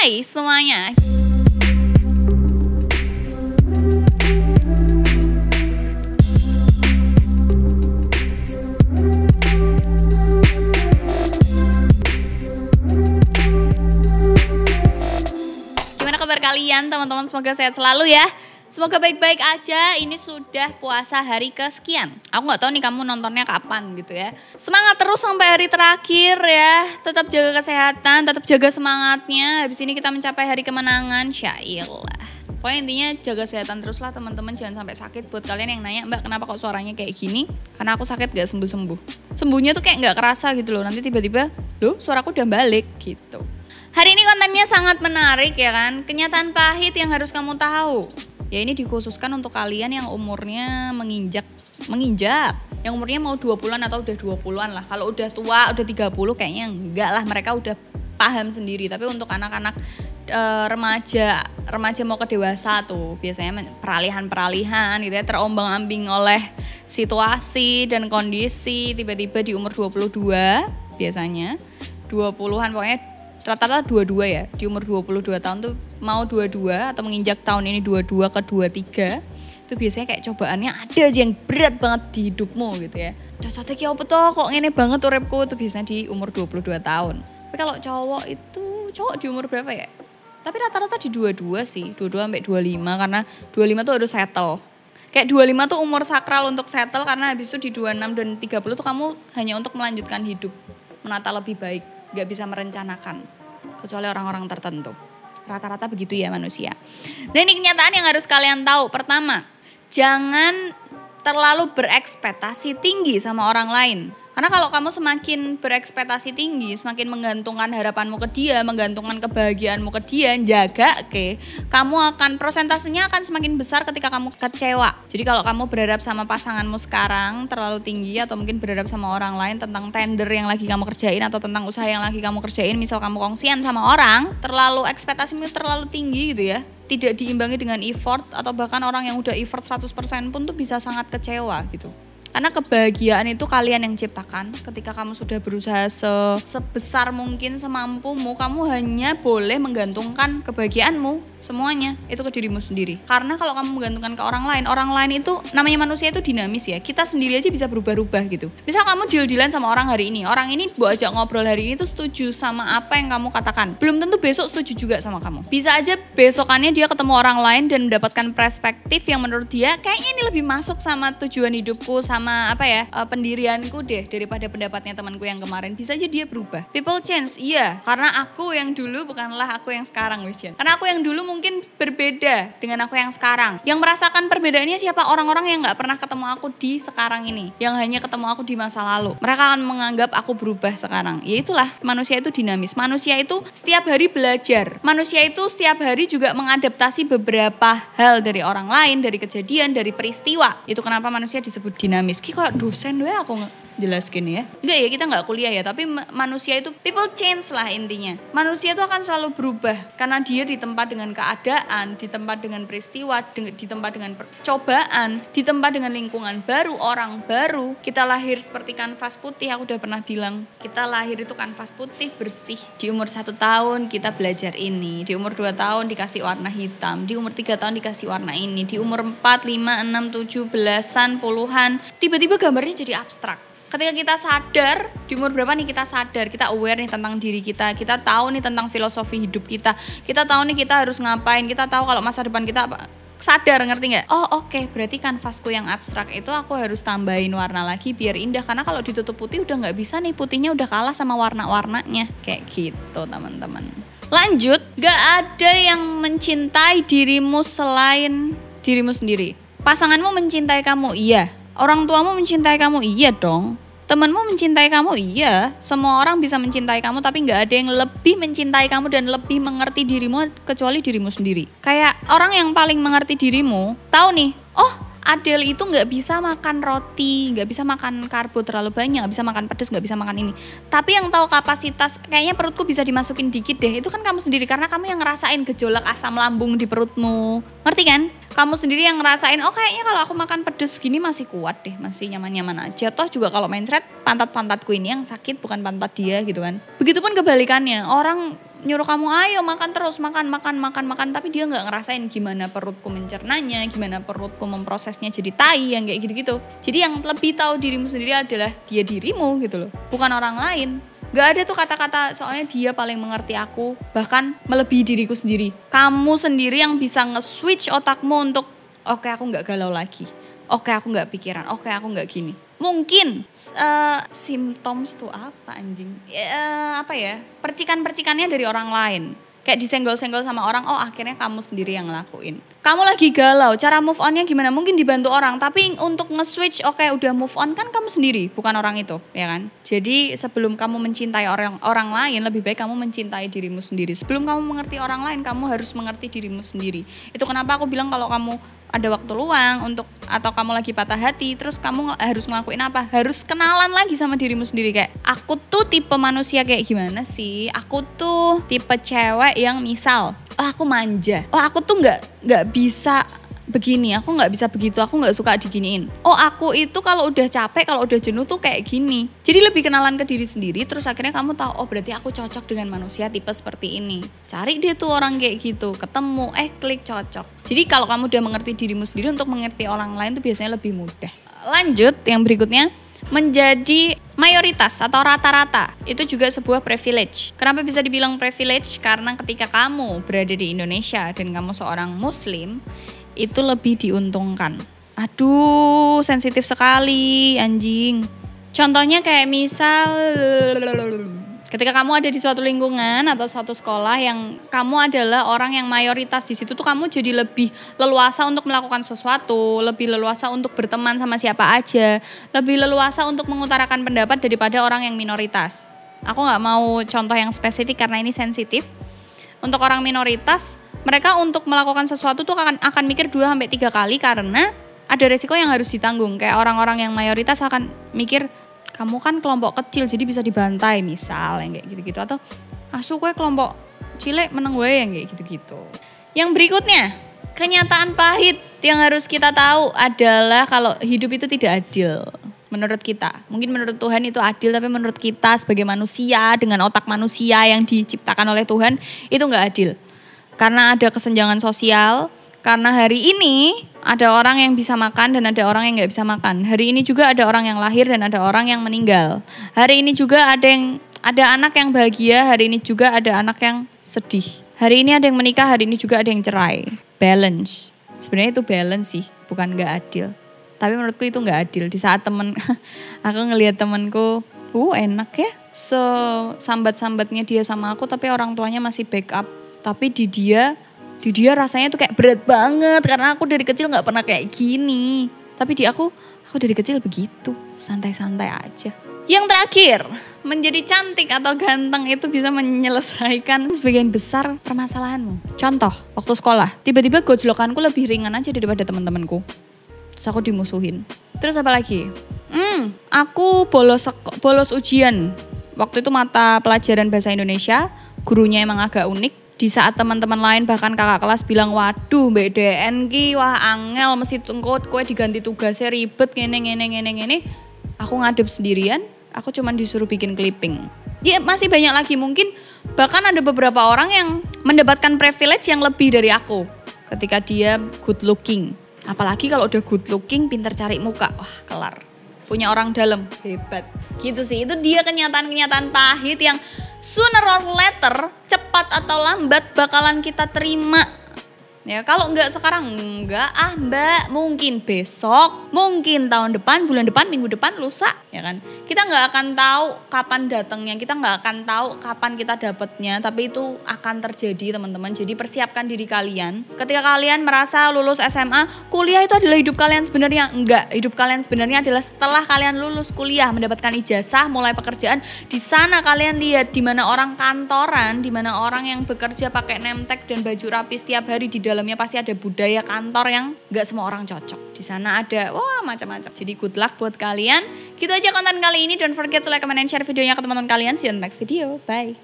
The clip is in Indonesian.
Hai semuanya. Gimana kabar kalian teman-teman? Semoga sehat selalu ya. Semoga baik-baik aja. Ini sudah puasa hari kesekian. Aku gak tahu nih kamu nontonnya kapan gitu ya. Semangat terus sampai hari terakhir ya. Tetap jaga kesehatan, tetap jaga semangatnya. Habis ini kita mencapai hari kemenangan. Syailah. Pokoknya intinya jaga kesehatan terus lah teman-teman. Jangan sampai sakit. Buat kalian yang nanya, Mbak kenapa kok suaranya kayak gini? Karena aku sakit gak sembuh-sembuh. Sembuhnya tuh kayak gak kerasa gitu loh. Nanti tiba-tiba, loh suaraku udah balik gitu. Hari ini kontennya sangat menarik ya kan. Kenyataan pahit yang harus kamu tahu. Ya ini dikhususkan untuk kalian yang umurnya menginjak. Yang umurnya mau 20-an atau udah 20-an lah. Kalau udah tua, udah 30 kayaknya enggak lah. Mereka udah paham sendiri. Tapi untuk anak-anak remaja mau ke dewasa tuh. Biasanya peralihan gitu ya. Terombang-ambing oleh situasi dan kondisi. Tiba-tiba di umur 22 biasanya. 20-an pokoknya. Rata-rata 22 ya, di umur 22 tahun tuh mau 22 atau menginjak tahun ini 22 ke 23 itu biasanya kayak cobaannya ada aja yang berat banget di hidupmu gitu ya. Cocoknya kayak apa toh kok ngene banget uripku itu biasanya di umur 22 tahun. Tapi kalau cowok di umur berapa ya? Tapi rata-rata di 22 sih, 22 sampai 25 karena 25 tuh harus settle. Kayak 25 tuh umur sakral untuk settle karena habis itu di 26 dan 30 tuh kamu hanya untuk melanjutkan hidup, menata lebih baik. Gak bisa merencanakan kecuali orang-orang tertentu. Rata-rata begitu ya manusia. Dan ini kenyataan yang harus kalian tahu. Pertama, jangan terlalu berekspektasi tinggi sama orang lain. Karena kalau kamu semakin berekspektasi tinggi, semakin menggantungkan harapanmu ke dia, menggantungkan kebahagiaanmu ke dia, kamu akan prosentasenya akan semakin besar ketika kamu kecewa. Jadi kalau kamu berharap sama pasanganmu sekarang terlalu tinggi atau mungkin berharap sama orang lain tentang tender yang lagi kamu kerjain atau tentang usaha yang lagi kamu kerjain, misal kamu kongsian sama orang, ekspektasimu terlalu tinggi gitu ya. Tidak diimbangi dengan effort atau bahkan orang yang udah effort 100% pun tuh bisa sangat kecewa gitu. Karena kebahagiaan itu kalian yang ciptakan. Ketika kamu sudah berusaha sebesar mungkin semampumu, kamu hanya boleh menggantungkan kebahagiaanmu semuanya itu ke dirimu sendiri. Karena kalau kamu menggantungkan ke orang lain itu namanya manusia itu dinamis ya. Kita sendiri aja bisa berubah-ubah gitu. Misal kamu deal-dealan sama orang hari ini. Orang ini buat ajak ngobrol hari ini tuh setuju sama apa yang kamu katakan. Belum tentu besok setuju juga sama kamu. Bisa aja besokannya dia ketemu orang lain dan mendapatkan perspektif yang menurut dia kayaknya ini lebih masuk sama tujuan hidupku, sama pendirianku deh daripada pendapatnya temanku yang kemarin. Bisa aja dia berubah. People change, iya. Karena aku yang dulu bukanlah aku yang sekarang, Wisjan. Karena aku yang dulu mungkin berbeda dengan aku yang sekarang. Yang merasakan perbedaannya siapa? Orang-orang yang gak pernah ketemu aku di sekarang ini. Yang hanya ketemu aku di masa lalu. Mereka akan menganggap aku berubah sekarang. Ya itulah, manusia itu dinamis. Manusia itu setiap hari belajar. Manusia itu setiap hari juga mengadaptasi beberapa hal dari orang lain, dari kejadian, dari peristiwa. Itu kenapa manusia disebut dinamis. Kayak dosen doang aku jelaskin ya. Enggak ya, kita gak kuliah ya, tapi manusia itu people change lah intinya. Manusia itu akan selalu berubah karena dia ditempa dengan keadaan, ditempa dengan peristiwa, ditempa dengan percobaan, ditempa dengan lingkungan baru, orang baru. Kita lahir seperti kanvas putih, aku udah pernah bilang. Kita lahir itu kanvas putih bersih. Di umur 1 tahun kita belajar ini, di umur 2 tahun dikasih warna hitam, di umur 3 tahun dikasih warna ini, di umur 4, 5, 6, 7, belasan, puluhan, tiba-tiba gambarnya jadi abstrak. Ketika kita sadar, di umur berapa nih kita sadar, kita aware nih tentang diri kita tahu nih tentang filosofi hidup kita tahu nih kita harus ngapain, kita tahu kalau masa depan kita apa, sadar, ngerti gak? Oke, berarti kanvasku yang abstrak itu aku harus tambahin warna lagi biar indah, karena kalau ditutup putih udah gak bisa nih, putihnya udah kalah sama warna-warnanya, kayak gitu teman-teman. Lanjut, gak ada yang mencintai dirimu selain dirimu sendiri. Pasanganmu mencintai kamu, iya. Orang tuamu mencintai kamu, iya dong. Temanmu mencintai kamu, iya. Semua orang bisa mencintai kamu, tapi gak ada yang lebih mencintai kamu dan lebih mengerti dirimu kecuali dirimu sendiri. Kayak orang yang paling mengerti dirimu, tahu nih, Adele itu gak bisa makan roti, gak bisa makan karbo terlalu banyak, gak bisa makan pedas, gak bisa makan ini. Tapi yang tahu kapasitas, kayaknya perutku bisa dimasukin dikit deh, itu kan kamu sendiri. Karena kamu yang ngerasain gejolak asam lambung di perutmu, ngerti kan? Kamu sendiri yang ngerasain, kayaknya kalau aku makan pedas gini masih kuat deh, masih nyaman-nyaman aja. Toh juga kalau main thread, pantat-pantatku ini yang sakit, bukan pantat dia gitu kan. Begitupun kebalikannya, orang nyuruh kamu ayo makan terus, makan, tapi dia nggak ngerasain gimana perutku mencernanya, gimana perutku memprosesnya jadi tai yang kayak gitu-gitu. Jadi yang lebih tahu dirimu sendiri adalah dia dirimu gitu loh, bukan orang lain. Gak ada tuh kata-kata soalnya dia paling mengerti aku, bahkan melebihi diriku sendiri. Kamu sendiri yang bisa nge-switch otakmu untuk oke, aku gak galau lagi, oke aku gak pikiran, oke aku gak gini. Mungkin symptoms tuh apa anjing? Percikan-percikannya dari orang lain. Kayak disenggol-senggol sama orang, oh akhirnya kamu sendiri yang ngelakuin. Kamu lagi galau, cara move onnya gimana? Mungkin dibantu orang, tapi untuk nge-switch oke udah move on kan kamu sendiri, bukan orang itu, ya kan? Jadi sebelum kamu mencintai orang lain, lebih baik kamu mencintai dirimu sendiri. Sebelum kamu mengerti orang lain, kamu harus mengerti dirimu sendiri. Itu kenapa aku bilang kalau kamu ada waktu luang atau kamu lagi patah hati, terus kamu harus ngelakuin apa? Harus kenalan lagi sama dirimu sendiri, kayak aku tuh tipe manusia kayak gimana sih? Aku tuh tipe cewek yang misal, oh aku manja, oh aku tuh nggak bisa begini, aku nggak bisa begitu, aku nggak suka diginiin. Oh aku itu kalau udah capek, kalau udah jenuh tuh kayak gini. Jadi lebih kenalan ke diri sendiri, terus akhirnya kamu tahu oh berarti aku cocok dengan manusia tipe seperti ini. Cari dia tuh orang kayak gitu, ketemu, klik, cocok. Jadi kalau kamu udah mengerti dirimu sendiri, untuk mengerti orang lain tuh biasanya lebih mudah. Lanjut yang berikutnya, menjadi mayoritas atau rata-rata itu juga sebuah privilege. Kenapa bisa dibilang privilege? Karena ketika kamu berada di Indonesia dan kamu seorang muslim, itu lebih diuntungkan. Aduh, sensitif sekali anjing. Contohnya kayak misal ketika kamu ada di suatu lingkungan atau suatu sekolah yang kamu adalah orang yang mayoritas di situ tuh, kamu jadi lebih leluasa untuk melakukan sesuatu, lebih leluasa untuk berteman sama siapa aja, lebih leluasa untuk mengutarakan pendapat daripada orang yang minoritas. Aku nggak mau contoh yang spesifik karena ini sensitif. Untuk orang minoritas, mereka untuk melakukan sesuatu tuh akan mikir 2-3 kali karena ada resiko yang harus ditanggung. Kayak orang-orang yang mayoritas akan mikir, kamu kan kelompok kecil jadi bisa dibantai misal yang kayak gitu-gitu, atau asu gue kelompok cilik meneng gue yang kayak gitu-gitu. Yang berikutnya, kenyataan pahit yang harus kita tahu adalah kalau hidup itu tidak adil. Menurut kita, mungkin menurut Tuhan itu adil, tapi menurut kita sebagai manusia dengan otak manusia yang diciptakan oleh Tuhan itu nggak adil. Karena ada kesenjangan sosial, karena hari ini ada orang yang bisa makan dan ada orang yang nggak bisa makan. Hari ini juga ada orang yang lahir dan ada orang yang meninggal. Hari ini juga ada anak yang bahagia, hari ini juga ada anak yang sedih. Hari ini ada yang menikah, hari ini juga ada yang cerai. Balance. Sebenarnya itu balance sih, bukan nggak adil. Tapi menurutku itu nggak adil. Di saat aku ngelihat temanku, enak ya, sambat-sambatnya dia sama aku, tapi orang tuanya masih backup. Tapi di dia rasanya tuh kayak berat banget karena aku dari kecil nggak pernah kayak gini. Tapi di aku dari kecil begitu, santai-santai aja. Yang terakhir, menjadi cantik atau ganteng itu bisa menyelesaikan sebagian besar permasalahanmu. Contoh, waktu sekolah, tiba-tiba gojlokanku lebih ringan aja daripada teman-temanku. Terus aku dimusuhin. Terus apa lagi? Aku bolos ujian. Waktu itu mata pelajaran bahasa Indonesia, gurunya emang agak unik. Di saat teman-teman lain bahkan kakak kelas bilang, waduh Mbak DN ki wah angel mesti kowe diganti tugasnya ribet ngene. Aku ngadep sendirian, aku cuma disuruh bikin clipping. Ya masih banyak lagi, mungkin bahkan ada beberapa orang yang mendapatkan privilege yang lebih dari aku ketika dia good looking. Apalagi kalau udah good looking, pintar cari muka, wah kelar. Punya orang dalam, hebat. Gitu sih, itu dia kenyataan-kenyataan pahit yang sooner or later, cepat atau lambat bakalan kita terima. Ya, kalau enggak sekarang enggak, Mbak, mungkin besok, mungkin tahun depan, bulan depan, minggu depan, lusa, ya kan? Kita enggak akan tahu kapan datangnya, kita enggak akan tahu kapan kita dapatnya, tapi itu akan terjadi, teman-teman. Jadi persiapkan diri kalian. Ketika kalian merasa lulus SMA, kuliah itu adalah hidup kalian sebenarnya, enggak. Hidup kalian sebenarnya adalah setelah kalian lulus kuliah, mendapatkan ijazah, mulai pekerjaan. Di sana kalian lihat di mana orang kantoran, di mana orang yang bekerja pakai name tag dan baju rapi setiap hari, di dalamnya pasti ada budaya kantor yang gak semua orang cocok. Di sana ada macam-macam. Jadi good luck buat kalian. Gitu aja konten kali ini. Don't forget to like, comment, and share videonya ke teman-teman kalian. See you on the next video. Bye.